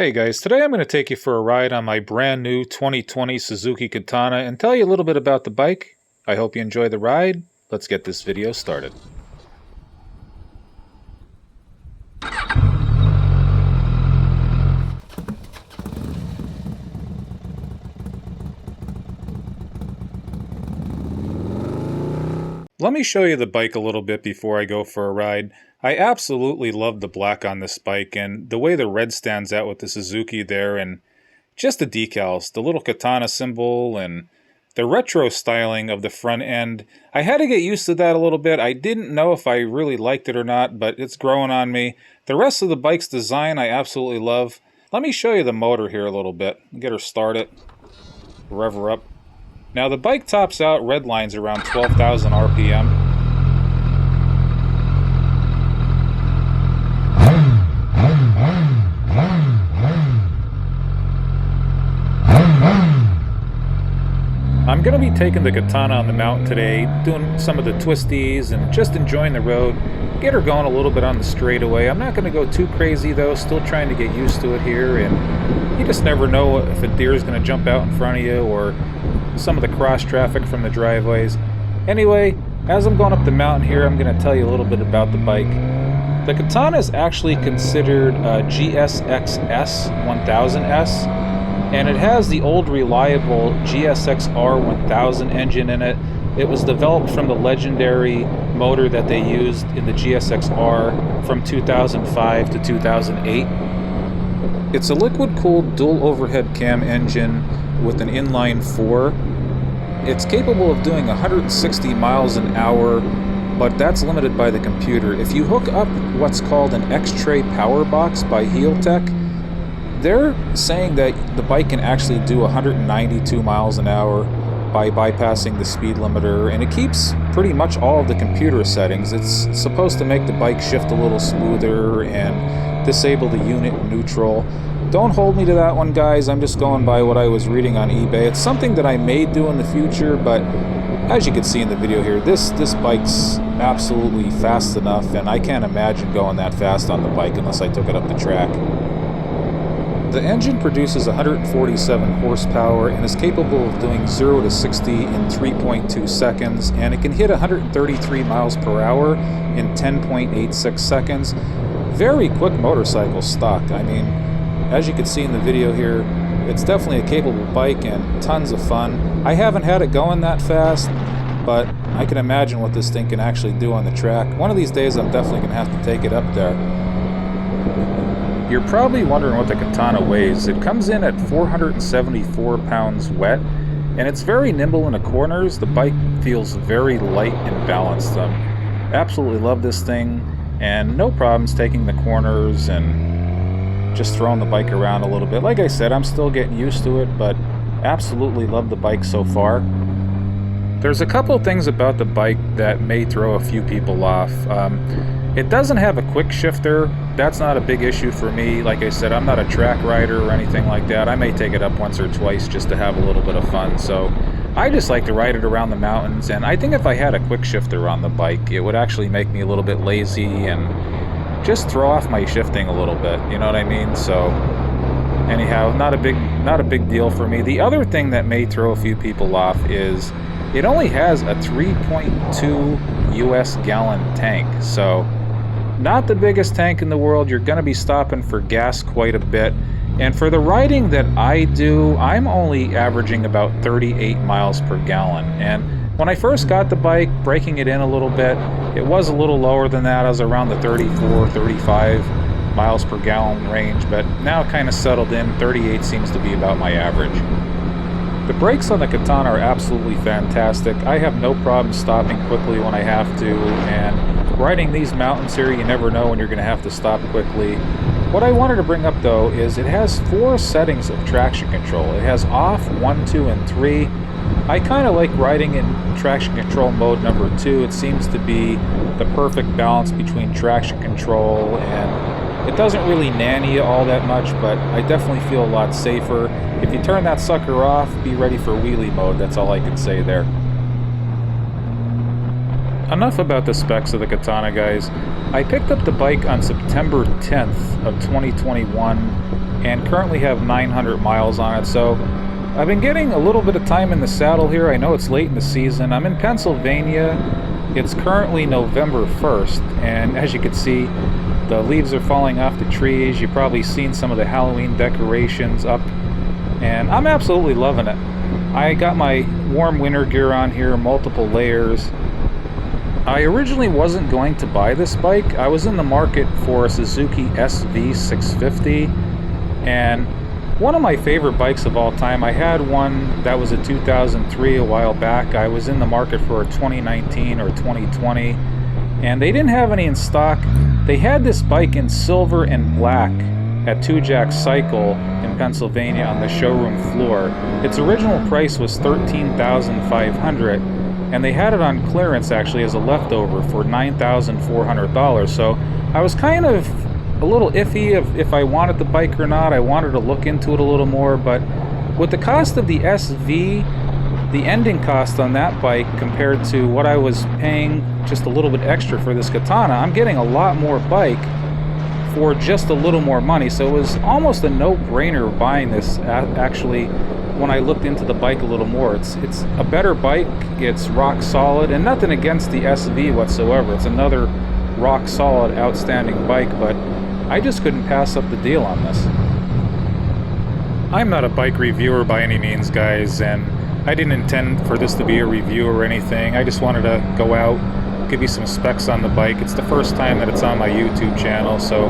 Hey guys, today I'm going to take you for a ride on my brand new 2020 Suzuki Katana and tell you a little bit about the bike. I hope you enjoy the ride. Let's get this video started. Let me show you the bike a little bit before I go for a ride. I absolutely love the black on this bike and the way the red stands out with the Suzuki there, and just the decals, the little katana symbol and the retro styling of the front end. I had to get used to that a little bit. I didn't know if I really liked it or not, but it's growing on me. The rest of the bike's design I absolutely love. Let me show you the motor here a little bit. Get her started. Rev her up. Now the bike tops out red lines around 12,000 RPM. I'm going to be taking the Katana on the mountain today, doing some of the twisties and just enjoying the road, get her going a little bit on the straightaway. I'm not going to go too crazy though, still trying to get used to it here, and you just never know if a deer is going to jump out in front of you or some of the cross traffic from the driveways. Anyway, as I'm going up the mountain here, I'm going to tell you a little bit about the bike. The Katana is actually considered a GSX-S 1000S, and it has the old reliable GSX-R 1000 engine in it. It was developed from the legendary motor that they used in the GSX-R from 2005 to 2008. It's a liquid-cooled dual overhead cam engine with an inline 4. It's capable of doing 160 miles an hour, but that's limited by the computer. If you hook up what's called an X-Tray power box by Heeltech, they're saying that the bike can actually do 192 miles an hour by bypassing the speed limiter, and it keeps pretty much all of the computer settings. It's supposed to make the bike shift a little smoother and disable the unit neutral. Don't hold me to that one, guys. I'm just going by what I was reading on eBay. It's something that I may do in the future, but as you can see in the video here, this bike's absolutely fast enough, and I can't imagine going that fast on the bike unless I took it up the track. The engine produces 147 horsepower and is capable of doing 0 to 60 in 3.2 seconds, and it can hit 133 miles per hour in 10.86 seconds. Very quick motorcycle stock. I mean, as you can see in the video here, it's definitely a capable bike and tons of fun. I haven't had it going that fast, but I can imagine what this thing can actually do on the track. One of these days I'm definitely going to have to take it up there. You're probably wondering what the Katana weighs. It comes in at 474 pounds wet, and it's very nimble in the corners. The bike feels very light and balanced. Absolutely love this thing, and no problems taking the corners and just throwing the bike around a little bit. Like I said, I'm still getting used to it, but absolutely love the bike so far. There's a couple things about the bike that may throw a few people off. It doesn't have a quick shifter. That's not a big issue for me. Like I said, I'm not a track rider or anything like that. I may take it up once or twice just to have a little bit of fun. So I just like to ride it around the mountains, and I think if I had a quick shifter on the bike, it would actually make me a little bit lazy and just throw off my shifting a little bit, you know what I mean? So anyhow, not a big deal for me. The other thing that may throw a few people off is it only has a 3.2 US gallon tank. So not the biggest tank in the world. You're going to be stopping for gas quite a bit. And for the riding that I do, I'm only averaging about 38 miles per gallon. And when I first got the bike, breaking it in a little bit, it was a little lower than that. I was around the 34, 35 miles per gallon range, but now kind of settled in. 38 seems to be about my average. The brakes on the Katana are absolutely fantastic. I have no problem stopping quickly when I have to, and riding these mountains here, you never know when you're going to have to stop quickly. What I wanted to bring up though is it has 4 settings of traction control. It has off, 1, 2, and 3. I kind of like riding in traction control mode number 2. It seems to be the perfect balance between traction control, and it doesn't really nanny you all that much, but I definitely feel a lot safer. If you turn that sucker off, be ready for wheelie mode. That's all I can say there. Enough about the specs of the Katana, guys. I picked up the bike on September 10th of 2021. and currently have 900 miles on it. So I've been getting a little bit of time in the saddle here. I know it's late in the season. I'm in Pennsylvania. It's currently November 1st, and as you can see, the leaves are falling off the trees. You've probably seen some of the Halloween decorations up, and I'm absolutely loving it. I got my warm winter gear on here, multiple layers. I originally wasn't going to buy this bike. I was in the market for a Suzuki SV650, and one of my favorite bikes of all time. I had one that was a 2003 a while back. I was in the market for a 2019 or 2020, and they didn't have any in stock. They had this bike in silver and black at Two Jack Cycle in Pennsylvania on the showroom floor. Its original price was $13,500, and they had it on clearance actually as a leftover for $9,400. So I was kind of a little iffy of if I wanted the bike or not. I wanted to look into it a little more, but with the cost of the SV, the ending cost on that bike compared to what I was paying just a little bit extra for this Katana, I'm getting a lot more bike for just a little more money. So it was almost a no-brainer buying this actually when I looked into the bike a little more. It's a better bike, it's rock solid, and nothing against the SV whatsoever. It's another rock solid, outstanding bike, but I just couldn't pass up the deal on this. I'm not a bike reviewer by any means, guys, and I didn't intend for this to be a review or anything. I just wanted to go out, give you some specs on the bike. It's the first time that it's on my YouTube channel, so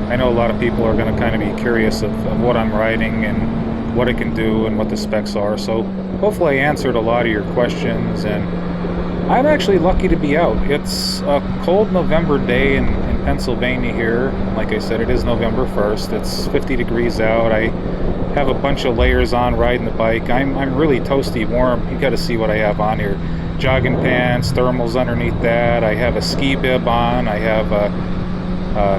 I know a lot of people are going to kind of be curious of what I'm riding and what it can do and what the specs are. So hopefully I answered a lot of your questions, and I'm actually lucky to be out. It's a cold November day in Pennsylvania here. Like I said, it is November 1st. It's 50 degrees out. I have a bunch of layers on riding the bike. I'm really toasty warm. You got to see what I have on here. Jogging pants, thermals underneath that. I have a ski bib on. I have a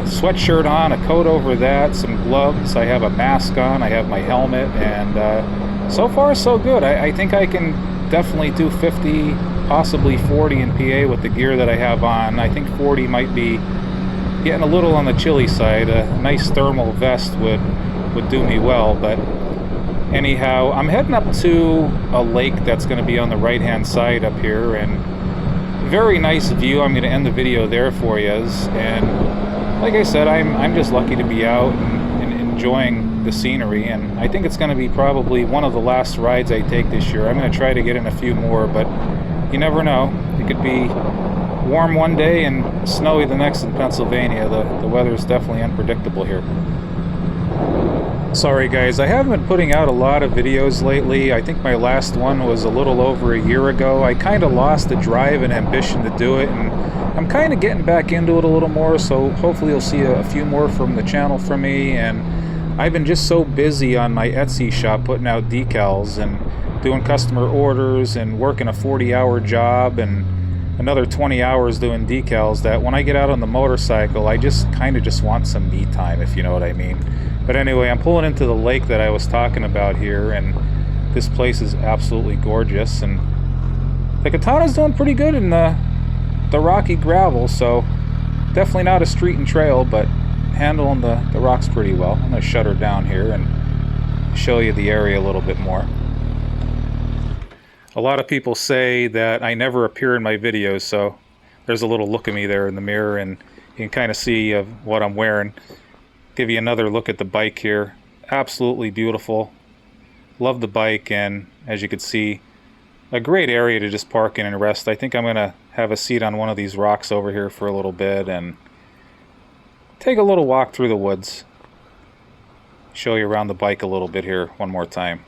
sweatshirt on, a coat over that, some gloves. I have a mask on. I have my helmet, and so far so good. I think I can definitely do 50, possibly 40 in PA with the gear that I have on. I think 40 might be getting a little on the chilly side. A nice thermal vest would do me well, but anyhow, I'm heading up to a lake that's going to be on the right hand side up here, and very nice view. I'm going to end the video there for you, and like I said, I'm just lucky to be out and enjoying the scenery, and I think it's going to be probably one of the last rides I take this year. I'm going to try to get in a few more, but you never know. It could be warm one day and snowy the next in Pennsylvania. The weather is definitely unpredictable here. Sorry guys, I haven't been putting out a lot of videos lately. I think my last one was a little over a year ago. I kind of lost the drive and ambition to do it, and I'm kind of getting back into it a little more, so hopefully you'll see a few more from the channel from me. And I've been just so busy on my Etsy shop putting out decals and doing customer orders and working a 40-hour job and another 20 hours doing decals that when I get out on the motorcycle, I just kind of just want some me time, if you know what I mean. But anyway, I'm pulling into the lake that I was talking about here, and this place is absolutely gorgeous, and the Katana's doing pretty good in the rocky gravel, so definitely not a street and trail, but handling the rocks pretty well. I'm going to shut her down here and show you the area a little bit more. A lot of people say that I never appear in my videos, so there's a little look at me there in the mirror, and you can kind of see what I'm wearing. Give you another look at the bike here. Absolutely beautiful. Love the bike, and as you can see, a great area to just park in and rest. I think I'm going to have a seat on one of these rocks over here for a little bit and take a little walk through the woods. Show you around the bike a little bit here one more time.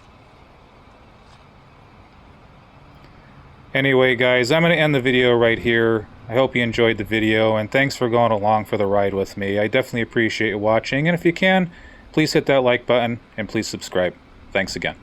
Anyway guys, I'm going to end the video right here. I hope you enjoyed the video, and thanks for going along for the ride with me. I definitely appreciate you watching, and if you can, please hit that like button and please subscribe. Thanks again.